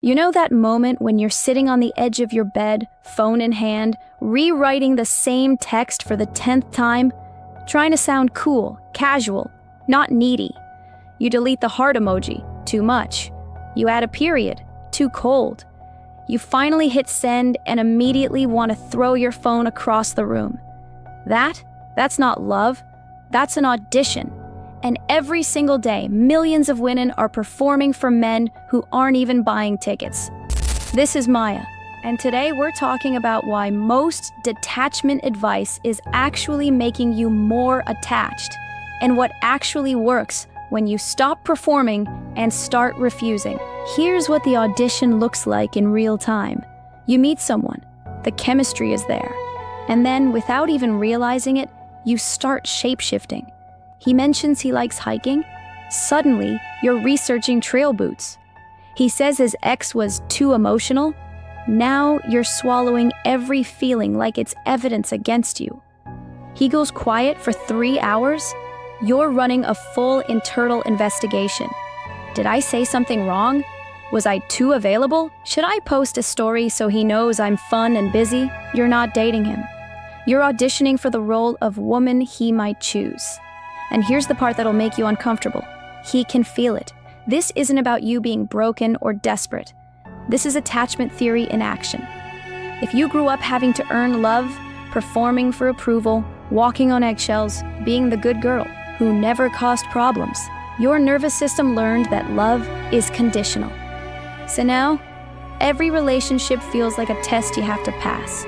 You know that moment when you're sitting on the edge of your bed, phone in hand, rewriting the same text for the 10th time? Trying to sound cool, casual, not needy. You delete the heart emoji, too much. You add a period, too cold. You finally hit send and immediately want to throw your phone across the room. That's not love. That's an audition. And every single day, millions of women are performing for men who aren't even buying tickets. This is Maya, and today we're talking about why most detachment advice is actually making you more attached, and what actually works when you stop performing and start refusing. Here's what the audition looks like in real time. You meet someone, the chemistry is there, and then without even realizing it, you start shapeshifting. He mentions he likes hiking. Suddenly, you're researching trail boots. He says his ex was too emotional. Now you're swallowing every feeling like it's evidence against you. He goes quiet for 3 hours. You're running a full internal investigation. Did I say something wrong? Was I too available? Should I post a story so he knows I'm fun and busy? You're not dating him. You're auditioning for the role of woman he might choose. And here's the part that'll make you uncomfortable. He can feel it. This isn't about you being broken or desperate. This is attachment theory in action. If you grew up having to earn love, performing for approval, walking on eggshells, being the good girl who never caused problems, your nervous system learned that love is conditional. So now, every relationship feels like a test you have to pass.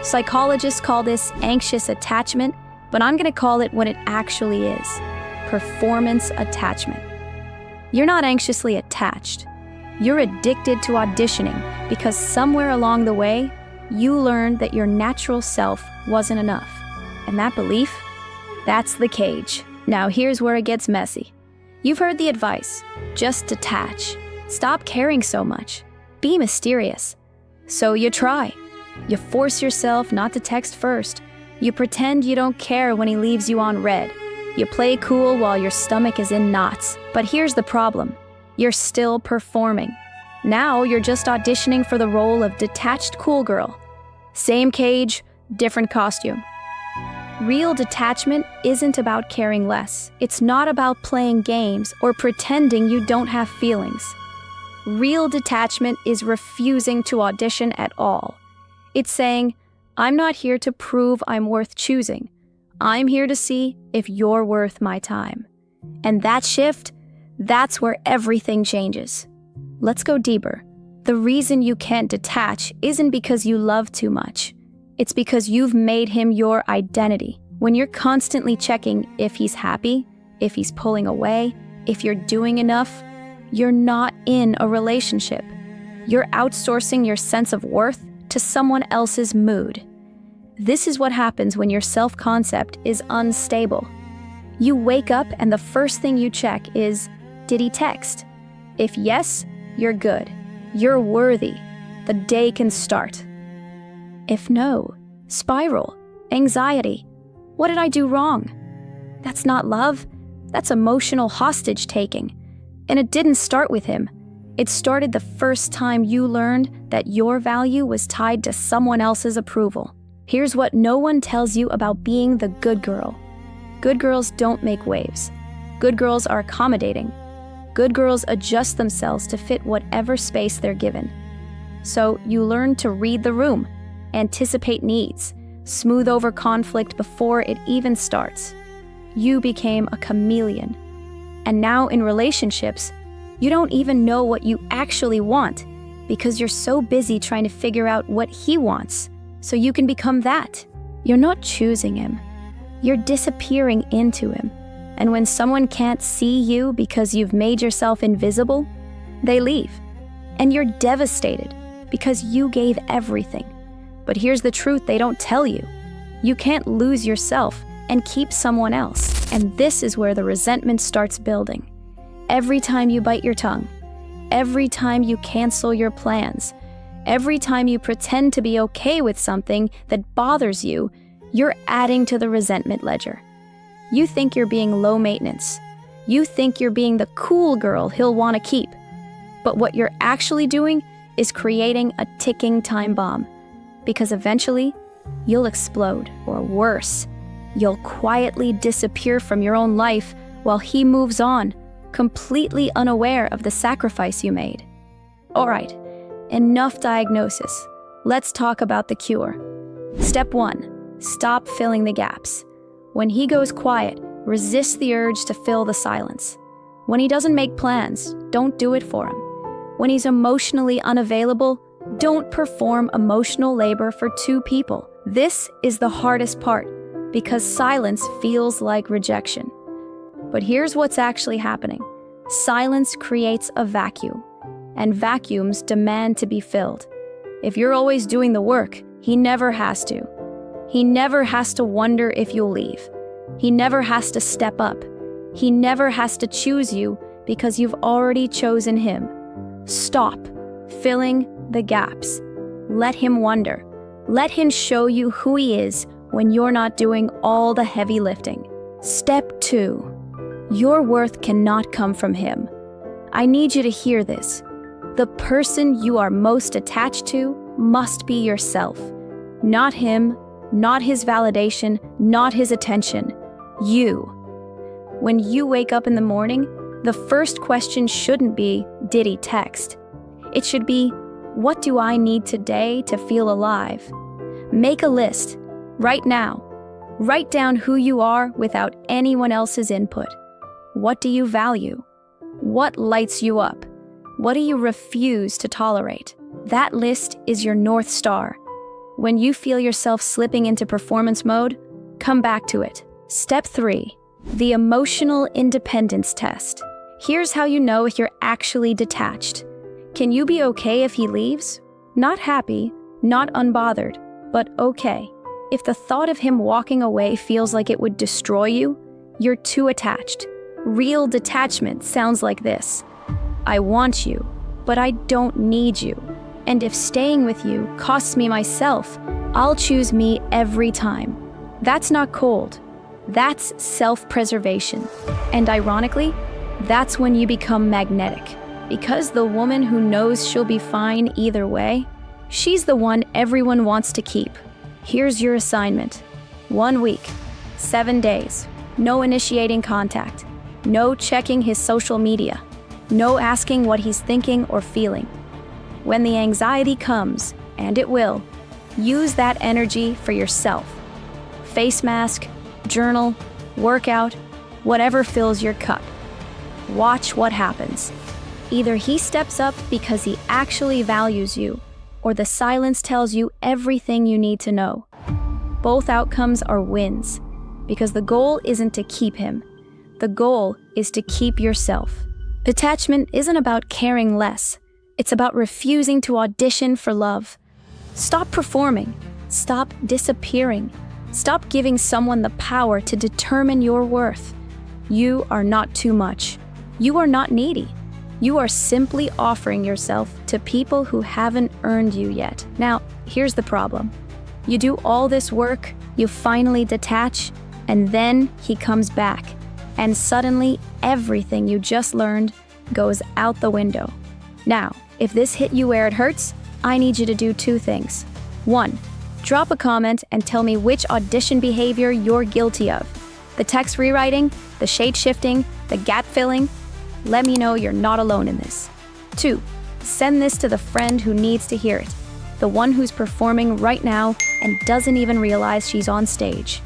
Psychologists call this anxious attachment, but I'm going to call it what it actually is: performance attachment. You're not anxiously attached. You're addicted to auditioning because somewhere along the way, you learned that your natural self wasn't enough. And that belief, that's the cage. Now here's where it gets messy. You've heard the advice: just detach. Stop caring so much. Be mysterious. So you try. You force yourself not to text first. You pretend you don't care when he leaves you on red. You play cool while your stomach is in knots. But here's the problem. You're still performing. Now you're just auditioning for the role of detached cool girl. Same cage, different costume. Real detachment isn't about caring less. It's not about playing games or pretending you don't have feelings. Real detachment is refusing to audition at all. It's saying, I'm not here to prove I'm worth choosing. I'm here to see if you're worth my time. And that shift, that's where everything changes. Let's go deeper. The reason you can't detach isn't because you love too much. It's because you've made him your identity. When you're constantly checking if he's happy, if he's pulling away, if you're doing enough, you're not in a relationship. You're outsourcing your sense of worth to someone else's mood. This is what happens when your self-concept is unstable. You wake up and the first thing you check is, did he text? If yes, you're good. You're worthy. The day can start. If no, spiral, anxiety. What did I do wrong? That's not love. That's emotional hostage taking. And it didn't start with him. It started the first time you learned that your value was tied to someone else's approval. Here's what no one tells you about being the good girl. Good girls don't make waves. Good girls are accommodating. Good girls adjust themselves to fit whatever space they're given. So you learn to read the room, anticipate needs, smooth over conflict before it even starts. You became a chameleon. And now in relationships, you don't even know what you actually want because you're so busy trying to figure out what he wants so you can become that. You're not choosing him. You're disappearing into him. And when someone can't see you because you've made yourself invisible, they leave. And you're devastated because you gave everything. But here's the truth they don't tell you. You can't lose yourself and keep someone else. And this is where the resentment starts building. Every time you bite your tongue, every time you cancel your plans, every time you pretend to be okay with something that bothers you, you're adding to the resentment ledger. You think you're being low maintenance. You think you're being the cool girl he'll want to keep. But what you're actually doing is creating a ticking time bomb. Because eventually, you'll explode, or worse, you'll quietly disappear from your own life while he moves on, completely unaware of the sacrifice you made. Alright, enough diagnosis. Let's talk about the cure. Step 1. Stop filling the gaps. When he goes quiet, resist the urge to fill the silence. When he doesn't make plans, don't do it for him. When he's emotionally unavailable, don't perform emotional labor for two people. This is the hardest part, because silence feels like rejection. But here's what's actually happening. Silence creates a vacuum, and vacuums demand to be filled. If you're always doing the work, he never has to. He never has to wonder if you'll leave. He never has to step up. He never has to choose you because you've already chosen him. Stop filling the gaps. Let him wonder. Let him show you who he is when you're not doing all the heavy lifting. Step 2. Your worth cannot come from him. I need you to hear this. The person you are most attached to must be yourself. Not him, not his validation, not his attention. You. When you wake up in the morning, the first question shouldn't be, did he text? It should be, what do I need today to feel alive? Make a list, right now. Write down who you are without anyone else's input. What do you value? What lights you up? What do you refuse to tolerate? That list is your North Star. When you feel yourself slipping into performance mode, come back to it. Step 3. The emotional independence test. Here's how you know if you're actually detached. Can you be okay if he leaves? Not happy, not unbothered, but okay. If the thought of him walking away feels like it would destroy you, you're too attached. Real detachment sounds like this. I want you, but I don't need you. And if staying with you costs me myself, I'll choose me every time. That's not cold. That's self-preservation. And ironically, that's when you become magnetic. Because the woman who knows she'll be fine either way, she's the one everyone wants to keep. Here's your assignment. 1 week, 7 days, no initiating contact, no checking his social media, no asking what he's thinking or feeling. When the anxiety comes, and it will, use that energy for yourself. Face mask, journal, workout, whatever fills your cup. Watch what happens. Either he steps up because he actually values you, or the silence tells you everything you need to know. Both outcomes are wins, because the goal isn't to keep him. The goal is to keep yourself. Detachment isn't about caring less. It's about refusing to audition for love. Stop performing. Stop disappearing. Stop giving someone the power to determine your worth. You are not too much. You are not needy. You are simply offering yourself to people who haven't earned you yet. Now, here's the problem. You do all this work, you finally detach, and then he comes back. And suddenly, everything you just learned goes out the window. Now, if this hit you where it hurts, I need you to do 2 things. 1, drop a comment and tell me which audition behavior you're guilty of. The text rewriting, the shade shifting, the gap filling. Let me know you're not alone in this. 2, send this to the friend who needs to hear it. The one who's performing right now and doesn't even realize she's on stage.